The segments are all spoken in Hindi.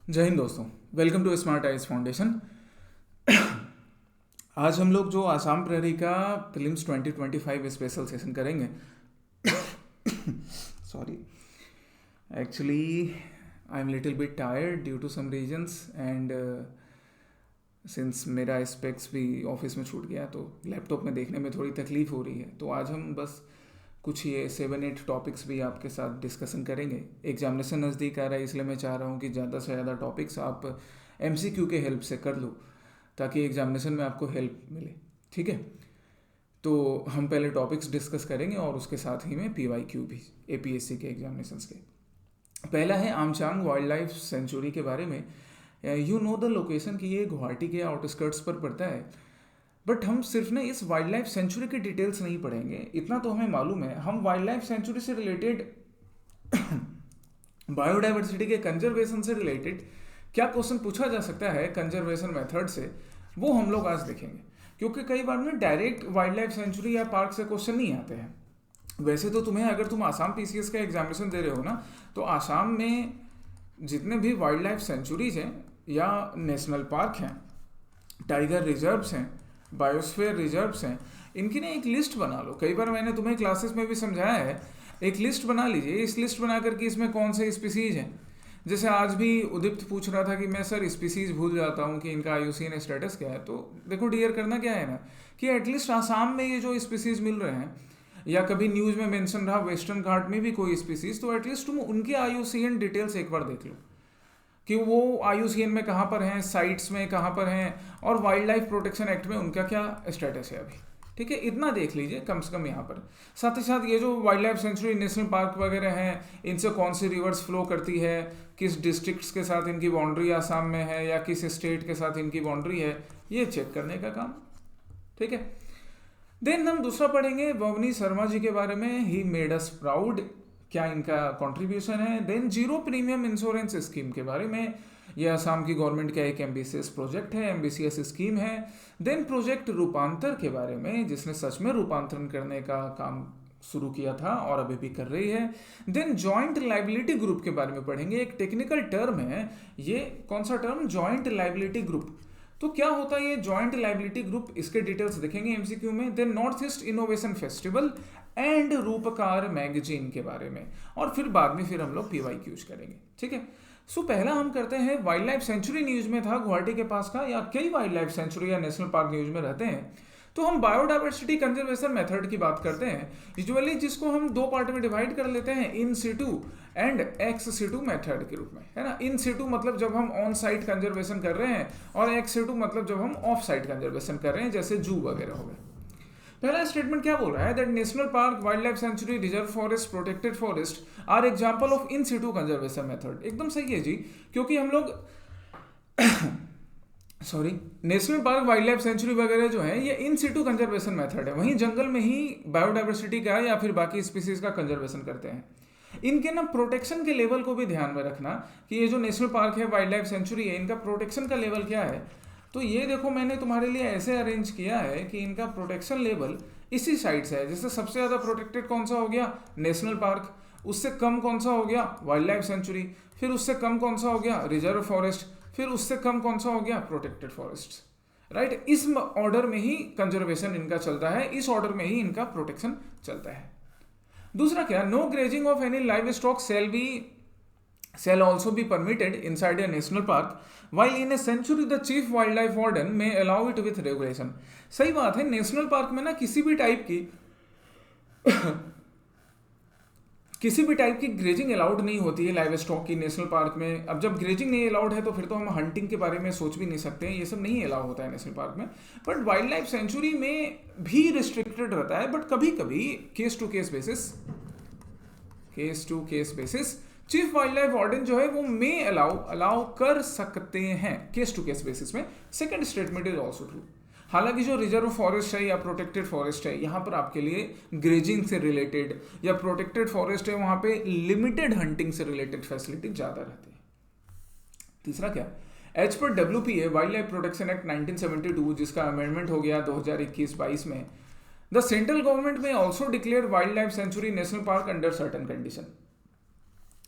जय हिंद दोस्तों। Welcome to smart eyes foundation. आज हम लोग जो आसाम प्रहरी का प्रीलिम्स 2025 स्पेशल सेशन करेंगे। Sorry, actually I am little bit tired due to some reasons and since मेरा स्पेक्स भी ऑफिस में छूट गया तो लैपटॉप में देखने में थोड़ी तकलीफ हो रही है। तो आज हम बस कुछ ये 7-8 टॉपिक्स भी आपके साथ डिस्कशन करेंगे। एग्जामिनेशन नज़दीक आ रहा है, इसलिए मैं चाह रहा हूँ कि ज़्यादा से ज़्यादा टॉपिक्स आप MCQ के हेल्प से कर लो ताकि एग्जामिनेशन में आपको हेल्प मिले। ठीक है, तो हम पहले टॉपिक्स डिस्कस करेंगे और उसके साथ ही में PYQ भी APSC के एग्जामिनेशंस के। पहला है आमचांग वाइल्ड लाइफ सेंचुरी के बारे में। यू नो द लोकेशन की ये गुवाहाटी के आउटस्कर्ट्स पर पड़ता है, बट हम सिर्फ ना इस वाइल्ड लाइफ सेंचुरी की डिटेल्स नहीं पढ़ेंगे। इतना तो हमें मालूम है, हम वाइल्ड लाइफ सेंचुरी से रिलेटेड बायोडाइवर्सिटी के कंजर्वेशन से रिलेटेड क्या क्वेश्चन पूछा जा सकता है कंजर्वेशन मेथड से, वो हम लोग आज देखेंगे। क्योंकि कई बार ना डायरेक्ट वाइल्ड लाइफ सेंचुरी या पार्क से क्वेश्चन नहीं आते हैं। वैसे तो तुम्हें, अगर तुम आसाम PCS का एग्जामिनेशन दे रहे हो ना, तो आसाम में जितने भी वाइल्ड लाइफ सेंचुरीज हैं या नेशनल पार्क हैं, टाइगर रिजर्व्स हैं, बायोस्फीयर रिजर्व्स हैं, इनकी ना एक लिस्ट बना लो। कई बार मैंने तुम्हें क्लासेस में भी समझाया है, एक लिस्ट बना लीजिए। इस लिस्ट बना करके इसमें कौन से स्पीसीज हैं, जैसे आज भी उदिप्त पूछ रहा था कि मैं सर स्पीसीज भूल जाता हूँ कि इनका IUCN स्टेटस क्या है। तो देखो डियर, करना क्या है ना कि एटलीस्ट आसाम में ये जो स्पीसीज मिल रहे हैं, या कभी न्यूज़ में मेंशन रहा वेस्टर्न घाट में भी कोई स्पीसीज, तो एटलीस्ट तुम उनके IUCN डिटेल्स एक बार देख लो कि वो IUCN में कहाँ पर हैं, साइट्स में कहाँ पर हैं, और वाइल्ड लाइफ प्रोटेक्शन एक्ट में उनका क्या स्टेटस है अभी। ठीक है, इतना देख लीजिए कम से कम यहाँ पर। साथ ही साथ ये जो wild life sanctuary, national park वगैरह हैं, इनसे कौन सी रिवर्स फ्लो करती है, किस डिस्ट्रिक्ट्स के साथ इनकी बाउंड्री आसाम में है या किस स्टेट के साथ इनकी बाउंड्री है, ये चेक करने का काम। ठीक है, देन हम दूसरा पढ़ेंगे भवनी शर्मा जी के बारे में। ही मेड अस प्राउड, क्या इनका कंट्रीब्यूशन है। Than zero premium insurance scheme के बारे में, यह असम की गवर्नमेंट का एक एम्बिशियस प्रोजेक्ट है, एम्बिशियस स्कीम है। देन प्रोजेक्ट रूपांतर के बारे में, जिसने सच में रूपांतरण करने का काम शुरू किया था और अभी भी कर रही है। देन जॉइंट लाइबिलिटी ग्रुप के बारे में पढ़ेंगे। एक टेक्निकल टर्म है ये, कौन सा टर्म, जॉइंट लाइबिलिटी ग्रुप। तो क्या होता है ये जॉइंट लाइबिलिटी ग्रुप, इसके डिटेल्स देखेंगे MCQ में। Then North East innovation festival and Roopkar magazine के बारे में, और फिर बाद में फिर हम लोग PYQs करेंगे। ठीक है, सो पहला हम करते हैं वाइल्ड लाइफ सेंचुरी न्यूज में था गुवाहाटी के पास का, या कई वाइल्ड लाइफ सेंचुरी या नेशनल पार्क न्यूज में रहते हैं, तो हम बायोडाइवर्सिटी कंजर्वेशन मेथड की बात करते हैं यूजुअली, जिसको हम दो पार्ट में डिवाइड कर लेते हैं, in situ and ex situ method के रूप में, है ना। इन सिटू मतलब जब हम ऑन साइट कंजर्वेशन कर रहे हैं, और एक्स सिटू मतलब जब हम ऑफ साइट कंजर्वेशन कर रहे हैं, जैसे जू वगैरह हो गए। पहला स्टेटमेंट क्या बोल रहा है, that national park, wildlife sanctuary, reserve forest, protected forest are example of in situ conservation method. एकदम सही है जी, क्योंकि हम लोग sorry, national park, wildlife sanctuary वगैरह जो है ये इन सिटू कंजर्वेशन मेथड है, वहीं जंगल में ही बायोडाइवर्सिटी का या फिर बाकी स्पीसीज का कंजर्वेशन करते हैं। इनके ना प्रोटेक्शन के लेवल को भी ध्यान में रखना कि ये जो नेशनल पार्क है, वाइल्ड लाइफ सेंचुरी है, इनका प्रोटेक्शन का लेवल क्या है। तो ये देखो मैंने तुम्हारे लिए ऐसे अरेंज किया है कि इनका प्रोटेक्शन लेवल इसी साइड से है। जैसे सबसे ज़्यादा प्रोटेक्टेड कौन सा हो गया, नेशनल पार्क, उससे कम कौन सा हो गया, वाइल्ड लाइफ सेंचुरी, फिर उससे कम कौन सा हो गया, रिजर्व फॉरेस्ट, फिर उससे कम कौन सा हो गया, प्रोटेक्टेड फॉरेस्ट। राइट, इस ऑर्डर में ही कंजर्वेशन इनका चलता है, इस ऑर्डर में ही इनका प्रोटेक्शन चलता है। दूसरा क्या, no grazing of any livestock shall also be permitted inside a national park, while in a sanctuary the chief wildlife warden may allow it with regulation। सही बात है, नेशनल पार्क में ना किसी भी टाइप की ग्रेजिंग अलाउड नहीं होती है लाइव स्टॉक की नेशनल पार्क में। अब जब ग्रेजिंग नहीं अलाउड है तो फिर तो हम हंटिंग के बारे में सोच भी नहीं सकते हैं, ये सब नहीं अलाउ होता है नेशनल पार्क में। बट वाइल्ड लाइफ सेंचुरी में भी रिस्ट्रिक्टेड रहता है, बट कभी कभी case to case basis chief wildlife warden जो है वो में अलाउ कर सकते हैं केस टू केस बेसिस में। Second statement is also true. हालांकि जो रिजर्व फॉरेस्ट है या प्रोटेक्टेड फॉरेस्ट है, यहाँ पर आपके लिए ग्रेजिंग से रिलेटेड या प्रोटेक्टेड फॉरेस्ट है, वहाँ पे लिमिटेड हंटिंग से रिलेटेड फैसिलिटी ज़्यादा रहती है। तीसरा क्या, as per WPA wildlife protection act 1972, जिसका अमेंडमेंट हो गया 2021-22 में, the central government may also declare wildlife sanctuary, national park under certain condition.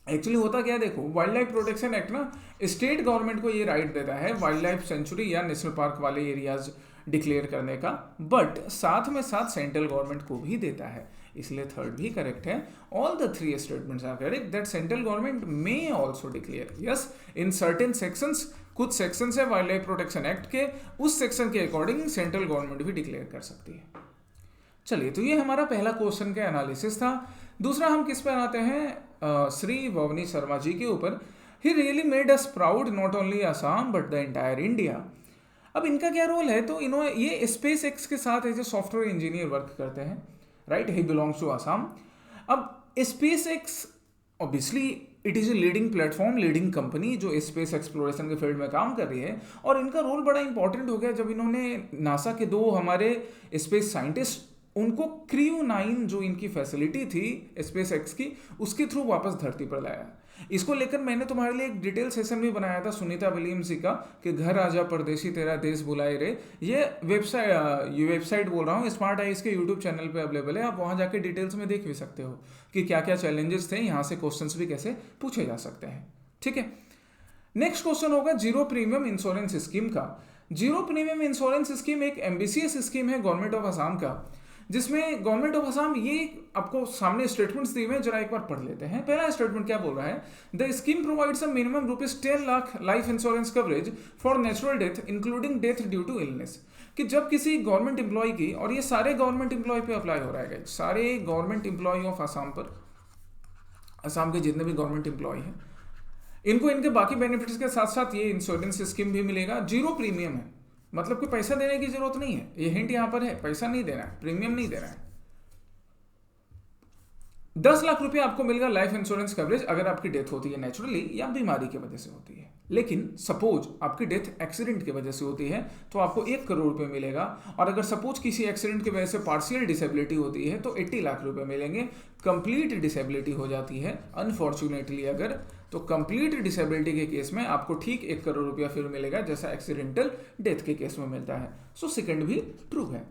Actually होता क्या है, देखो वाइल्ड लाइफ प्रोटेक्शन एक्ट ना स्टेट गवर्नमेंट को ये राइट देता है वाइल्ड लाइफ सेंचुरी या नेशनल पार्क वाले एरियाज डिक्लेयर करने का, बट साथ में साथ सेंट्रल गवर्नमेंट को भी देता है, इसलिए थर्ड भी करेक्ट है। All the three statements are correct that central government may also declare, yes in certain sections, कुछ सेक्शंस है वाइल्ड लाइफ प्रोटेक्शन एक्ट के, उस सेक्शन के अकॉर्डिंग सेंट्रल गवर्नमेंट भी डिक्लेयर कर सकती है। चलिए, तो ये हमारा पहला क्वेश्चन का एनालिसिस था। दूसरा हम किस पर आते हैं, श्री भवनी शर्मा जी के ऊपर। He really made us proud not only Assam but the entire India. अब इनका क्या रोल है, तो इन्होंने ये स्पेस एक्स के साथ as a software engineer work करते हैं, right, he belongs to Assam. अब SpaceX obviously it is a leading platform, leading company जो स्पेस एक्सप्लोरेशन के फील्ड में काम कर रही है, और इनका रोल बड़ा इंपॉर्टेंट हो गया जब इन्होंने नासा के दो हमारे स्पेस साइंटिस्ट, उनको क्रू 9 जो इनकी फैसिलिटी थी स्पेस एक्स की, उसके थ्रू वापस धरती पर लाया। इसको लेकर मैंने तुम्हारे लिए एक डिटेल सेशन भी बनाया था सुनीता विलियम्स जी का, कि घर आजा परदेसी तेरा देश बुलाए रे। ये वेबसाइट बोल रहा हूँ, स्मार्ट आईज के यूट्यूब चैनल पे अवेलेबल है, आप वहाँ जाके डिटेल्स में देख भी सकते हो कि क्या क्या चैलेंजेस थे, यहाँ से क्वेश्चंस भी कैसे पूछे जा सकते हैं। ठीक है, नेक्स्ट क्वेश्चन होगा जीरो प्रीमियम इंश्योरेंस स्कीम का। जीरो प्रीमियम इंश्योरेंस स्कीम एक एम्बिशियस स्कीम है गवर्नमेंट ऑफ असम का, जिसमें गवर्नमेंट ऑफ असम, ये आपको सामने स्टेटमेंट्स दिए हुए हैं, जरा एक बार पढ़ लेते हैं। पहला स्टेटमेंट क्या बोल रहा है, the scheme provides a minimum ₹10 lakh life insurance coverage for natural death including death due to illness. कि जब किसी गवर्नमेंट एम्प्लॉय की, और ये सारे गवर्नमेंट एम्प्लॉय पे अप्लाई हो रहा है, सारे गवर्नमेंट एम्प्लॉय ऑफ असम पर, असम के जितने भी गवर्नमेंट एम्प्लॉय हैं, इनको इनके बाकी बेनिफिट्स के साथ साथ ये इंश्योरेंस स्कीम भी मिलेगा। जीरो प्रीमियम है, मतलब कोई पैसा देने की जरूरत नहीं है, ये हिंट यहां पर है, पैसा नहीं देना है, प्रीमियम नहीं देना है। 10 लाख रुपए आपको मिलेगा लाइफ इंश्योरेंस कवरेज अगर आपकी डेथ होती है नेचुरली या बीमारी की वजह से होती है। लेकिन सपोज आपकी डेथ एक्सीडेंट की वजह से होती है तो आपको 1 करोड़ रुपए मिलेगा, और अगर सपोज किसी एक्सीडेंट की वजह से पार्शियल डिसेबिलिटी होती है तो 80 लाख रुपए मिलेंगे। कंप्लीट डिसेबिलिटी हो जाती है अनफॉर्चुनेटली अगर, तो कंप्लीट डिसेबिलिटी के केस में आपको ठीक 1 करोड़ रुपया फिर मिलेगा, जैसा एक्सीडेंटल डेथ के केस में मिलता है। सो सेकंड भी ट्रू है।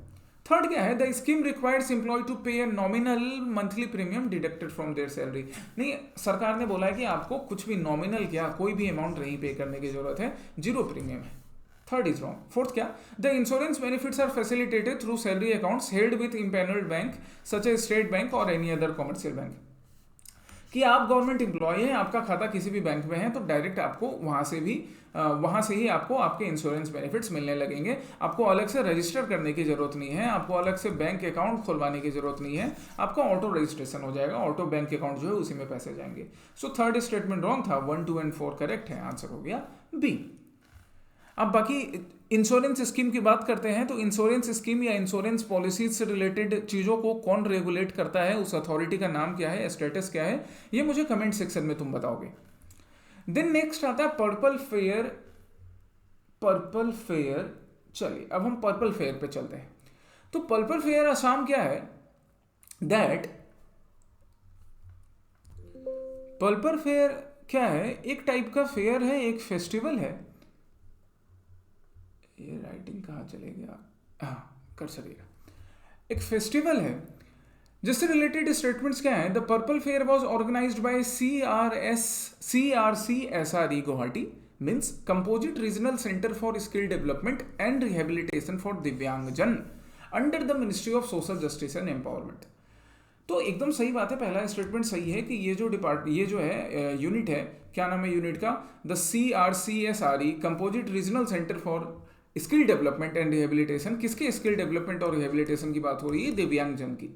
थर्ड क्या है, the scheme requires employ to pay a nominal monthly premium deducted from their salary. नहीं, सरकार ने बोला है कि आपको कुछ भी नॉमिनल क्या कोई भी अमाउंट नहीं पे करने की जरूरत है, जीरो प्रीमियम है। Third is wrong. फोर्थ क्या, the insurance benefits are facilitated through salary accounts held with empanelled bank such as state bank और एनी अदर कॉमर्शियल बैंक। कि आप गवर्नमेंट एम्प्लॉय हैं, आपका खाता किसी भी बैंक में है, तो डायरेक्ट आपको वहां से ही आपको आपके इंश्योरेंस बेनिफिट्स मिलने लगेंगे। आपको अलग से रजिस्टर करने की जरूरत नहीं है, आपको अलग से बैंक अकाउंट खुलवाने की जरूरत नहीं है, आपका ऑटो रजिस्ट्रेशन हो जाएगा, ऑटो बैंक अकाउंट जो है उसी में पैसे जाएंगे। सो थर्ड स्टेटमेंट रॉन्ग था, 1, 2 एंड 4 करेक्ट है, आंसर हो गया बी। अब बाकी इंश्योरेंस स्कीम की बात करते हैं, तो इंश्योरेंस स्कीम या इंश्योरेंस पॉलिसीज से रिलेटेड चीज़ों को कौन रेगुलेट करता है, उस अथॉरिटी का नाम क्या है, स्टेटस क्या है, ये मुझे कमेंट सेक्शन में तुम बताओगे। देन नेक्स्ट आता है पर्पल फेयर। पर्पल फेयर, चलिए अब हम पर्पल फेयर पे चलते हैं। तो पर्पल फेयर असम क्या है, दैट पर्पल फेयर क्या है, एक टाइप का फेयर है, एक फेस्टिवल है। ये राइटिंग कहाँ चले गया, हाँ कर चलेगा, एक फेस्टिवल है जिससे रिलेटेड स्टेटमेंट्स क्या है। The purple fair was organised by CRCSRE Guwahati, means composite regional centre for skill development and rehabilitation for divyangjan under the ministry of social justice and empowerment. तो एकदम सही बात है, पहला स्टेटमेंट सही है कि ये जो है यूनिट है, क्या नाम है यूनिट का, the CRCSRE composite regional centre for skill development and rehabilitation. किसके स्किल डेवलपमेंट और रिहेबिलिटेशन की बात हो रही है, दिव्यांगजन की,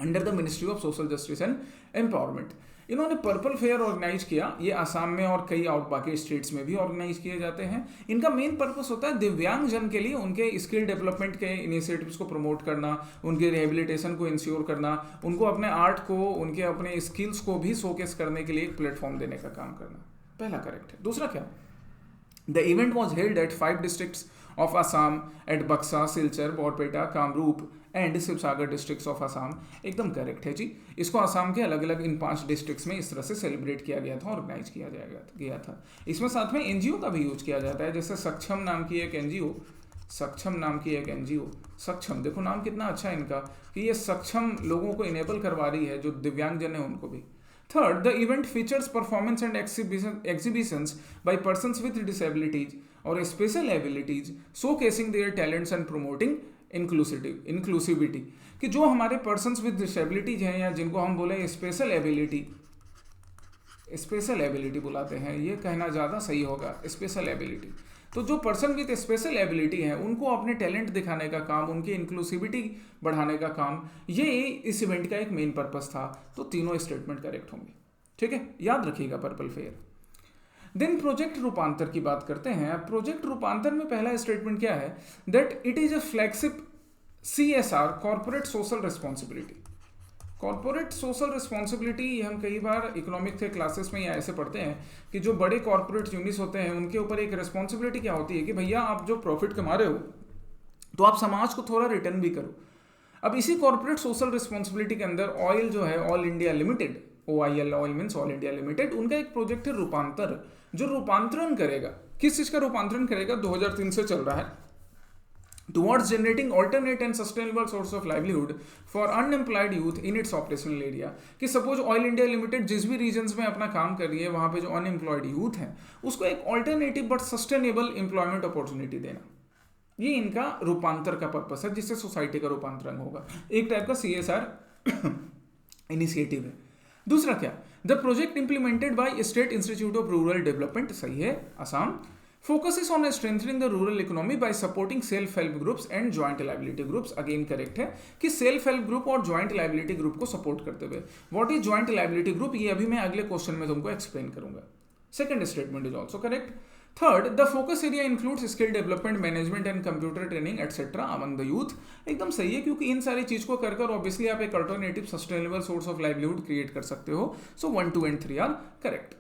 under the ministry of social justice and empowerment. इन्होंने पर्पल फेयर ऑर्गेनाइज किया, ये आसाम में और कई और बाकी स्टेट्स में भी ऑर्गेनाइज किए जाते हैं। इनका मेन पर्पस होता है दिव्यांगजन के लिए उनके स्किल डेवलपमेंट के इनिशिएटिव्स को प्रमोट करना, उनके रिहेबिलिटेशन को इंश्योर करना, उनको अपने आर्ट को, उनके अपने स्किल्स को भी शोकेस करने के लिए एक प्लेटफॉर्म देने का काम करना। पहला करेक्ट है। दूसरा क्या, the event was held at 5 districts of Assam at Baksa, Silchar, Barpeta, Kamrup and Sivasagar districts of Assam. एकदम करेक्ट है जी। इसको असम के अलग अलग इन 5 डिस्ट्रिक्ट्स में इस तरह से सेलिब्रेट किया गया था, ऑर्गेनाइज किया गया था। इसमें साथ में एनजीओ का भी यूज किया जाता है, जैसे सक्षम नाम की एक एनजीओ, सक्षम, देखो नाम कितना अच्छा है इनका, कि ये सक्षम लोगों को इनेबल करवा रही है, जो दिव्यांगजन है उनको भी। Third, the event features performance and exhibitions by persons with disabilities or special abilities, showcasing their talents and promoting inclusivity. कि जो हमारे पर्सन्स विद डिसेबिलिटीज हैं या जिनको हम बोले स्पेशल एबिलिटी बुलाते हैं, ये कहना ज़्यादा सही होगा, स्पेशल एबिलिटी। तो जो पर्सन विद स्पेशल एबिलिटी है उनको अपने टैलेंट दिखाने का काम, उनकी इंक्लूसिविटी बढ़ाने का काम, ये इस इवेंट का एक मेन पर्पस था। तो तीनों स्टेटमेंट करेक्ट होंगे, ठीक है, याद रखिएगा पर्पल फेयर। देन प्रोजेक्ट रूपांतर की बात करते हैं। प्रोजेक्ट रूपांतर में पहला स्टेटमेंट क्या है, that it is a flagship CSR, corporate social responsibility. Corporate social responsibility हम कई बार इकोनॉमिक्स के क्लासेस में या ऐसे पढ़ते हैं कि जो बड़े कॉर्पोरेट यूनिट्स होते हैं उनके ऊपर एक रिस्पॉन्सिबिलिटी क्या होती है कि भैया आप जो प्रॉफिट कमा रहे हो तो आप समाज को थोड़ा रिटर्न भी करो। अब इसी कॉर्पोरेट सोशल रिस्पॉन्सिबिलिटी के अंदर ऑयल जो है, all India limited, OIL, oil means all India limited, उनका एक प्रोजेक्ट है रूपांतर, जो रूपांतरण करेगा। किस चीज का रूपांतरण करेगा? 2003 से चल रहा है, towards generating alternate and sustainable source of livelihood for unemployed youth in its operational area। कि सपोज ऑयल इंडिया लिमिटेड जिस भी रीजन्स में अपना काम कर रही है वहां पे जो अनएम्प्लॉयड यूथ है उसको एक alternative but sustainable employment opportunity देना, ये इनका रूपांतर का पर्पस है, जिससे सोसाइटी का रूपांतरण होगा। एक टाइप का CSR इनिशिएटिव है। दूसरा क्या, the project implemented by state institute of rural development, सही है, Assam, focuses on strengthening the rural economy by supporting self help groups and joint liability groups, again correct है कि सेल्फ हेल्प ग्रुप और ज्वाइंट लाइबिलिटी ग्रुप को सपोर्ट करते हुए। What is joint liability group, ये अभी मैं अगले क्वेश्चन में तुमको एक्सप्लेन करूंगा। Second statement is also correct. Third, the focus area includes skill development, management and computer training etcetera among the youth, एकदम सही है, क्योंकि इन सारी चीज को कर ऑब्वियसली आप एक alternative sustainable source of livelihood create कर सकते हो। सो 1, 2 and 3 आर करेक्ट।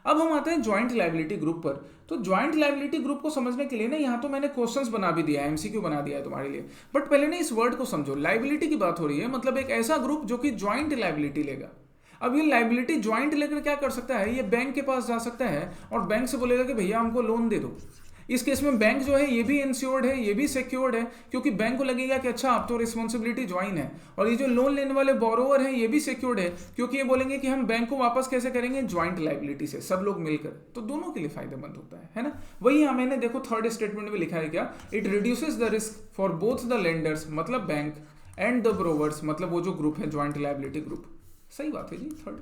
अब हम आते हैं ज्वाइंट लाइबिलिटी ग्रुप पर। तो ज्वाइंट लाइबिलिटी ग्रुप को समझने के लिए ना यहाँ तो मैंने क्वेश्चंस बना भी दिया है, MCQ बना दिया है तुम्हारे लिए, बट पहले ना इस वर्ड को समझो। लाइबिलिटी की बात हो रही है, मतलब एक ऐसा ग्रुप जो कि ज्वाइंट लाइबिलिटी लेगा। अब ये लाइबिलिटी ज्वाइंट लेकर क्या कर सकता है, ये बैंक के पास जा सकता है और बैंक से बोलेगा कि भैया हमको लोन दे दो। इस केस में बैंक जो है ये भी इंश्योर्ड है, ये भी सिक्योर्ड है, क्योंकि बैंक को लगेगा कि अच्छा अब तो रिस्पॉन्सिबिलिटी ज्वाइन है, और ये जो लोन लेने वाले बोरोवर है ये भी सिक्योर्ड है, क्योंकि ये बोलेंगे कि हम बैंक को वापस कैसे करेंगे, ज्वाइंट लाइबिलिटी से, सब लोग मिलकर। तो दोनों के लिए फायदेमंद होता है ना। वही यहाँ मैंने देखो थर्ड स्टेटमेंट में लिखा है क्या, it reduces the risk for both the lenders, मतलब बैंक, एंड द ब्रोवर्स, मतलब वो जो ग्रुप है ज्वाइंट लाइबिलिटी ग्रुप। सही बात है जी, थर्ड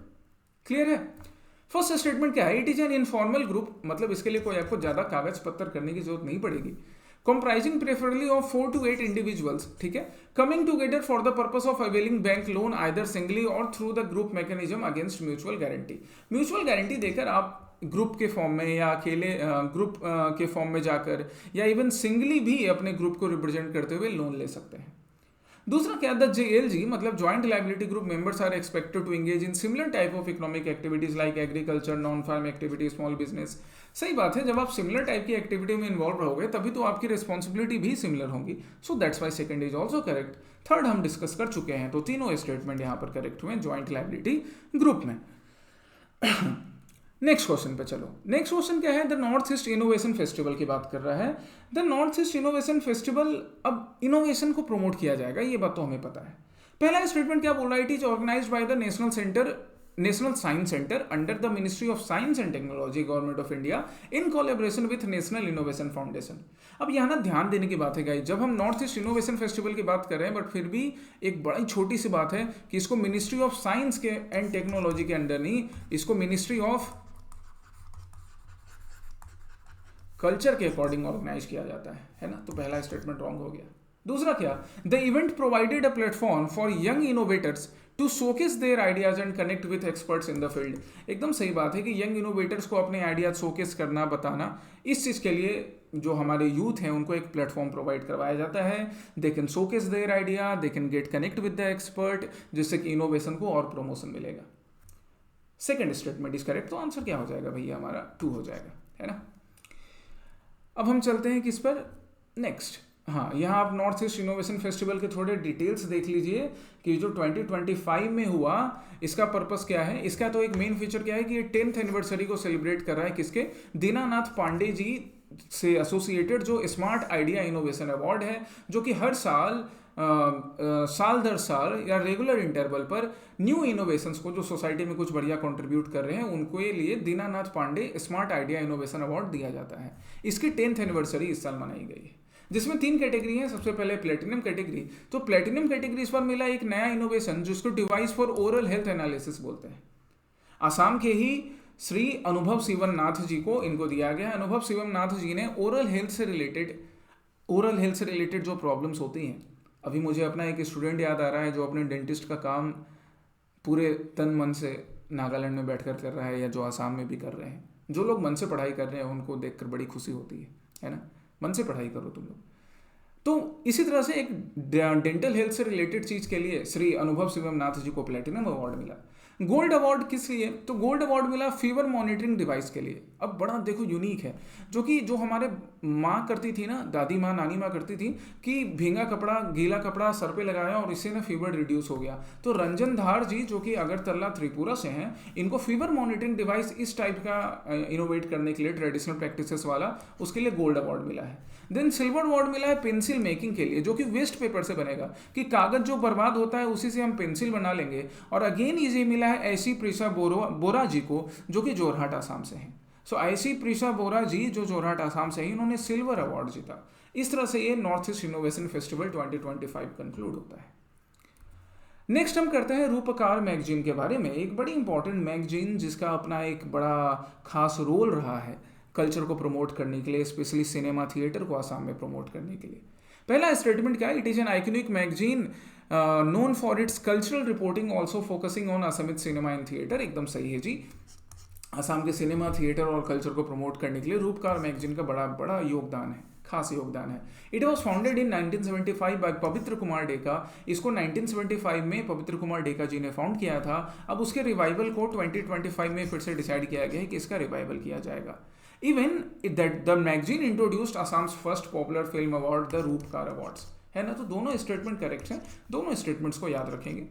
क्लियर है। फर्स्ट स्टेटमेंट क्या है, it is an informal group, मतलब इसके लिए कोई आपको ज्यादा कागज पत्तर करने की जरूरत नहीं पड़ेगी। Comprising preferably of 4 to 8 individuals, ठीक है, coming together for the purpose of availing bank loan either singly or through the group mechanism against mutual guarantee. Mutual guarantee देकर आप ग्रुप के फॉर्म में या अकेले ग्रुप के फॉर्म में जाकर या इवन सिंगली भी अपने ग्रुप को रिप्रेजेंट करते हुए लोन ले सकते हैं। दूसरा क्या, द JLG मतलब joint liability group members are expected to engage in similar type of economic activities like agriculture, non farm activity, small business. सही बात है, जब आप सिमिलर टाइप की एक्टिविटी में इन्वॉल्व रहोगे तभी तो आपकी रिस्पॉन्सिबिलिटी भी सिमिलर होंगी। So that's why second is also correct. Third हम डिस्कस कर चुके हैं, तो तीनों स्टेटमेंट यहाँ पर करेक्ट हुए ज्वाइंट लाइबिलिटी ग्रुप में। नेक्स्ट क्वेश्चन पे चलो। नेक्स्ट क्वेश्चन क्या है, the north East innovation festival की बात कर रहा है। The north East innovation festival, अब इनोवेशन को प्रमोट किया जाएगा, ये बात तो हमें पता है। पहला स्टेटमेंट क्या बोल रहा है, it is organised by the national science centre under the ministry of science and technology, government of India, in collaboration with national innovation foundation. अब यहाँ ना ध्यान देने की बात है गाइस, जब हम नॉर्थ ईस्ट इनोवेशन फेस्टिवल की बात कर रहे हैं, बट फिर भी एक बड़ी छोटी सी बात है कि इसको मिनिस्ट्री ऑफ साइंस के एंड टेक्नोलॉजी के अंडर नहीं, इसको मिनिस्ट्री ऑफ कल्चर के अकॉर्डिंग ऑर्गेनाइज किया जाता है ना। तो पहला स्टेटमेंट रॉन्ग हो गया। दूसरा क्या, the event provided a platform for young innovators to showcase their ideas and connect with experts in the field. एकदम सही बात है कि यंग इनोवेटर्स को अपने आइडियाज शोकेस करना, बताना, इस चीज के लिए जो हमारे यूथ हैं उनको एक प्लेटफॉर्म प्रोवाइड करवाया जाता है। They can showcase their idea, they can get connect with the expert, जिससे कि इनोवेशन को और प्रमोशन मिलेगा। Second statement is correct. तो आंसर क्या हो जाएगा भैया हमारा, 2 हो जाएगा, है ना। अब हम चलते हैं किस पर, नेक्स्ट। हाँ, यहाँ आप नॉर्थ ईस्ट इनोवेशन फेस्टिवल के थोड़े डिटेल्स देख लीजिए कि जो 2025 में हुआ इसका पर्पस क्या है। इसका तो एक मेन फीचर क्या है कि ये 10th एनिवर्सरी को सेलिब्रेट कर रहा है, किसके, दीनानाथ पांडे जी से एसोसिएटेड जो स्मार्ट आइडिया इनोवेशन अवार्ड है, जो कि हर साल साल दर साल या रेगुलर इंटरवल पर न्यू इनोवेशंस को जो सोसाइटी में कुछ बढ़िया कंट्रीब्यूट कर रहे हैं उनको लिए Dinanath Pandey smart idea innovation award दिया जाता है। इसकी 10th एनिवर्सरी इस साल मनाई गई है, जिसमें 3 कैटेगरी है। सबसे पहले प्लेटिनम कैटेगरी। तो प्लेटिनम कैटेगरी इस पर मिला एक नया इनोवेशन जिसको device for oral health analysis बोलते हैं। आसाम के ही श्री अनुभव शिवम नाथ जी को इनको दिया गया। अनुभव शिवम नाथ जी ने ओरल हेल्थ से रिलेटेड जो प्रॉब्लम्स होती हैं, अभी मुझे अपना एक स्टूडेंट याद आ रहा है जो अपने डेंटिस्ट का काम पूरे तन मन से नागालैंड में बैठकर कर रहा है, या जो आसाम में भी कर रहे हैं। जो लोग मन से पढ़ाई कर रहे हैं उनको देखकर बड़ी खुशी होती है ना। मन से पढ़ाई करो तुम लोग। तो इसी तरह से एक डेंटल हेल्थ से रिलेटेड चीज के लिए श्री अनुभव शिवम नाथ जी को प्लेटिनम अवार्ड मिला। गोल्ड अवार्ड किस लिए? तो गोल्ड अवार्ड मिला फीवर मॉनिटरिंग डिवाइस के लिए। अब बड़ा देखो यूनिक है, जो हमारे माँ करती थी ना, दादी माँ नानी माँ करती थी कि भींगा कपड़ा गीला कपड़ा सर पे लगाया और इससे ना फीवर रिड्यूस हो गया। तो रंजन धार जी जो कि अगरतला त्रिपुरा से हैं, इनको फीवर मॉनिटरिंग डिवाइस इस टाइप का इनोवेट करने के लिए ट्रेडिशनल प्रैक्टिसेस वाला, उसके लिए गोल्ड अवार्ड मिला है। देन सिल्वर अवार्ड मिला है पेंसिल मेकिंग के लिए, जो कि वेस्ट पेपर से बनेगा, कि कागज जो बर्बाद होता है उसी से हम पेंसिल बना लेंगे। और अगेन ये मिला है ऐसी प्रिशा बोरा जी को, जो कि जोरहाट आसाम से हैं। सो ऐसी प्रिशा बोरा जी जो जोरहाट आसाम से हैं, इन्होंने सिल्वर अवार्ड जीता। इस तरह से ये north East innovation festival 2025 conclude होता है। नेक्स्ट हम करते हैं रूपकार मैगजीन के बारे में। एक बड़ी इंपॉर्टेंट मैगजीन जिसका अपना एक बड़ा खास रोल रहा है कल्चर को प्रमोट करने के लिए, स्पेशली सिनेमा थिएटर को आसाम में प्रमोट करने के लिए। पहला स्टेटमेंट क्या है? It is an iconic magazine known for its cultural reporting also focusing on Assamese cinema and theatre. एकदम सही है जी। आसाम के सिनेमा थिएटर और कल्चर को प्रमोट करने के लिए रूपकार मैगजीन का बड़ा बड़ा योगदान है, खास योगदान है। It was founded in 1975 by Pavitra Kumar Deka. इसको 1975 में पवित्र कुमार डेका जी ने फाउंड किया था। अब उसके रिवाइवल को 2025 में फिर से डिसाइड किया गया है कि इसका रिवाइवल किया जाएगा। Even that the magazine introduced Assam's first popular film award, the Roopkar awards, है ना। तो दोनों स्टेटमेंट करेक्ट हैं, दोनों स्टेटमेंट्स को याद रखेंगे।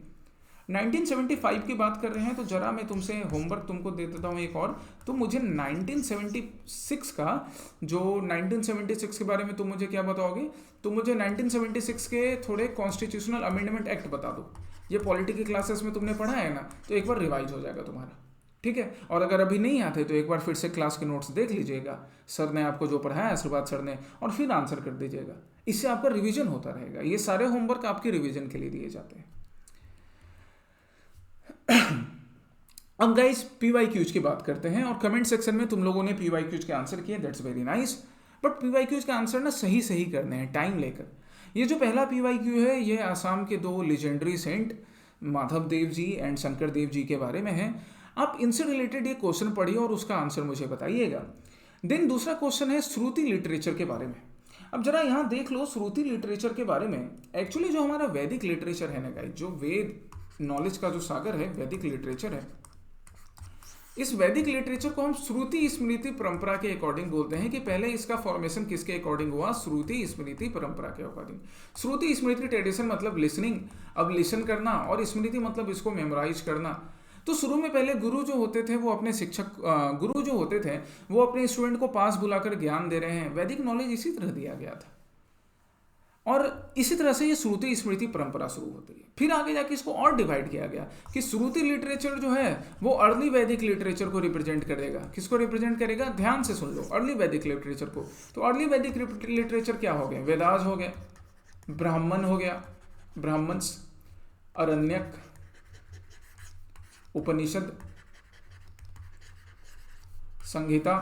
1975 की बात कर रहे हैं तो जरा मैं तुमसे होमवर्क तुमको दे देता हूँ एक और। तो मुझे 1976 का, जो 1976 के बारे में तुम मुझे क्या बताओगे? तो मुझे 1976 के थोड़े कॉन्स्टिट्यूशनल अमेंडमेंट एक्ट बता दो। ये पॉलिटिकल क्लासेस में तुमने पढ़ा है ना, तो एक बार रिवाइज हो जाएगा तुम्हारा, ठीक है। और अगर अभी नहीं आते तो एक बार फिर से क्लास के नोट्स देख लीजिएगा, सर ने आपको जो पढ़ाया आशीर्वाद सर ने, और फिर आंसर कर दीजिएगा। इससे आपका रिवीजन होता रहेगा। ये सारे होमवर्क आपके रिवीजन के लिए दिए जाते हैं। अब गाइस PYQs की बात करते हैं, और कमेंट सेक्शन में तुम लोगों ने PYQs के आंसर किए, that's very nice. But PYQs के आंसर ना सही करने हैं टाइम लेकर। ये जो पहला PYQ है, ये आसाम के 2 legendary saint Madhav Dev ji and Shankar Dev ji के बारे में है। आप इनसे रिलेटेड ये क्वेश्चन पढ़िए और उसका आंसर मुझे बताइएगा। देन दूसरा क्वेश्चन है श्रुति लिटरेचर के बारे में। अब जरा यहाँ देख लो श्रुति लिटरेचर के बारे में। एक्चुअली जो हमारा वैदिक लिटरेचर है ना गाइस, जो वेद नॉलेज का जो सागर है, वैदिक लिटरेचर है, इस वैदिक लिटरेचर को हम श्रुति स्मृति परंपरा के अकॉर्डिंग बोलते हैं। कि पहले इसका फॉर्मेशन किसके अकॉर्डिंग हुआ? श्रुति स्मृति परंपरा के अकॉर्डिंग। श्रुति स्मृति ट्रेडिशन मतलब लिसनिंग, अब लिसन करना, और स्मृति मतलब इसको मेमोराइज करना। तो शुरू में पहले गुरु जो होते थे वो अपने गुरु जो होते थे वो अपने स्टूडेंट को पास बुलाकर ज्ञान दे रहे हैं। वैदिक नॉलेज इसी तरह दिया गया था, और इसी तरह से ये श्रुति स्मृति परंपरा शुरू होती है। फिर आगे जाके इसको और डिवाइड किया गया कि श्रुति लिटरेचर जो है वो अर्ली वैदिक लिटरेचर को रिप्रेजेंट करेगा। किसको रिप्रेजेंट करेगा? ध्यान से सुन लो, अर्ली वैदिक लिटरेचर को। तो अर्ली वैदिक लिटरेचर क्या हो गए? वेदास हो गए, ब्राह्मण हो गया, ब्राह्मण्स, अरण्यक, उपनिषद, संहिता,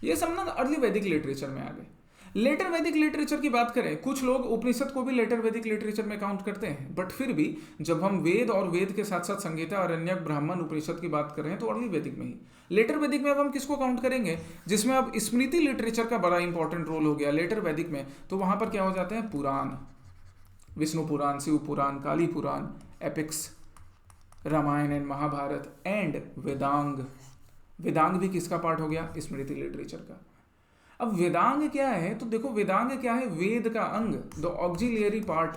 ये सब ना अर्ली वैदिक लिटरेचर में आ गए। लेटर वैदिक लिटरेचर की बात करें, कुछ लोग उपनिषद को भी लेटर वैदिक लिटरेचर में काउंट करते हैं, बट फिर भी जब हम वेद और वेद के साथ साथ संहिता, अरण्यक, ब्राह्मण, उपनिषद की बात कर रहे हैं तो अर्ली वैदिक में ही। लेटर वैदिक में अब हम किसको काउंट करेंगे? जिसमें अब स्मृति लिटरेचर का बड़ा इंपॉर्टेंट रोल हो गया लेटर वैदिक में। तो वहां पर क्या हो जाते हैं? Purana, Vishnu Purana, Shiva Purana, Kali Purana, epics, Ramayana and Mahabharata and Vedanga. Vedanga भी किसका पार्ट हो गया? स्मृति लिटरेचर का। अब वेदांग क्या है? तो देखो वेदांग क्या है? वेद का अंग, द ऑक्सिलरी पार्ट।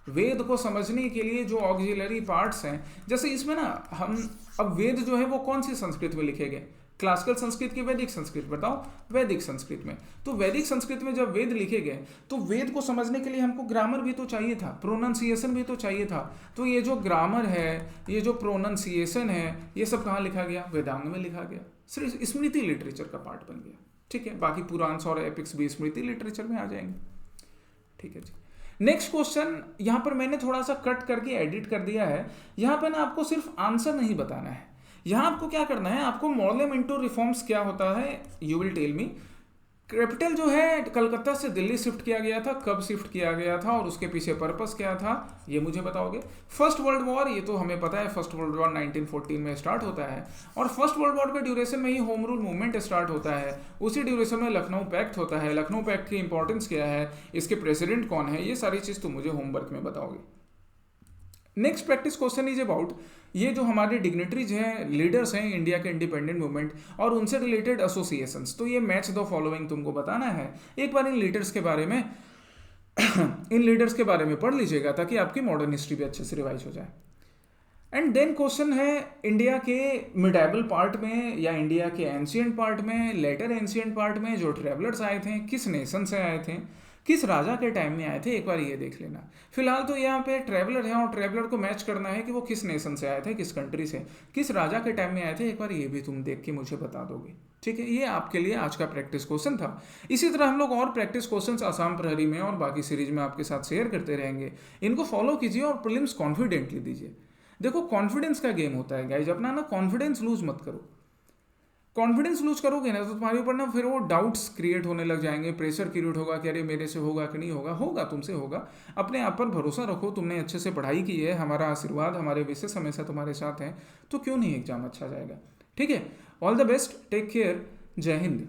वेद को समझने के लिए जो ऑक्सिलरी पार्ट्स हैं, जैसे इसमें ना हम अब वेद जो है वो कौन सी संस्कृत में लिखे गए? क्लासिकल संस्कृत की वैदिक संस्कृत, बताओ वैदिक संस्कृत में। तो वैदिक संस्कृत में जब वेद लिखे गए तो वेद को समझने के लिए हमको ग्रामर भी तो चाहिए था, प्रोनाउंसिएशन भी तो चाहिए था। तो ये जो ग्रामर है, ये जो प्रोनाउंसिएशन है, ये सब कहाँ लिखा गया? वेदांग में लिखा गया, सिर्फ स्मृति लिटरेचर का पार्ट बन गया। ठीक है, बाकी पुराण और एपिक्स भी स्मृति लिटरेचर में आ जाएंगे। ठीक है जी। नेक्स्ट क्वेश्चन, यहाँ पर मैंने थोड़ा सा कट करके एडिट कर दिया है। यहाँ पर ना आपको सिर्फ आंसर नहीं बताना है, यहाँ आपको क्या करना है, आपको मॉडल इंटू रिफॉर्म्स क्या होता है, you will tell me. Capital जो है कलकत्ता से दिल्ली शिफ्ट किया गया था, कब शिफ्ट किया गया था और उसके पीछे पर्पस क्या था, ये मुझे बताओगे। फर्स्ट वर्ल्ड वॉर, ये तो हमें पता है, फर्स्ट वर्ल्ड वॉर 1914 में स्टार्ट होता है और फर्स्ट वर्ल्ड वॉर के ड्यूरेशन में ही होम रूल मूवमेंट स्टार्ट होता है। उसी ड्यूरेशन में लखनऊ पैक्ट होता है। लखनऊ पैक्ट की इंपॉर्टेंस क्या है, इसके प्रेसिडेंट कौन है, ये सारी चीज़ तो मुझे होमवर्क में बताओगे। Next practice question is about ये जो हमारे डिग्नेटरीज हैं, लीडर्स हैं इंडिया के इंडिपेंडेंट मूवमेंट और उनसे रिलेटेड एसोसिएशंस। तो ये मैच द फॉलोइंग तुमको बताना है। एक बार इन लीडर्स के बारे में इन लीडर्स के बारे में पढ़ लीजिएगा ताकि आपकी मॉडर्न हिस्ट्री भी अच्छे से रिवाइज हो जाए। एंड देन क्वेश्चन है इंडिया के मिडाइवल पार्ट में या इंडिया के एंशियंट पार्ट में, लेटर एंशियंट पार्ट में जो ट्रेवलर्स आए थे किस नेशन से आए थे, किस राजा के टाइम में आए थे, एक बार ये देख लेना। फिलहाल तो यहाँ पे ट्रेवलर है और ट्रेवलर को मैच करना है कि वो किस नेशन से आए थे, किस कंट्री से, किस राजा के टाइम में आए थे, एक बार ये भी तुम देख के मुझे बता दोगे। ठीक है, ये आपके लिए आज का प्रैक्टिस क्वेश्चन था। इसी तरह हम लोग और प्रैक्टिस क्वेश्चंस आसाम प्रहरी में और बाकी सीरीज में आपके साथ शेयर करते रहेंगे। इनको फॉलो कीजिए और प्रीलिम्स कॉन्फिडेंटली दीजिए। देखो कॉन्फिडेंस का गेम होता है गाइज, अपना ना कॉन्फिडेंस लूज मत करो। कॉन्फिडेंस लूज करोगे ना तो तुम्हारे ऊपर ना फिर वो डाउट्स क्रिएट होने लग जाएंगे, प्रेशर क्रिएट होगा कि अरे मेरे से होगा कि नहीं होगा। होगा, तुमसे होगा। अपने आप पर भरोसा रखो, तुमने अच्छे से पढ़ाई की है, हमारा आशीर्वाद, हमारे विशेष हमेशा तुम्हारे साथ हैं, तो क्यों नहीं एग्जाम अच्छा जाएगा। ठीक है, all the best, take care, जय हिंद।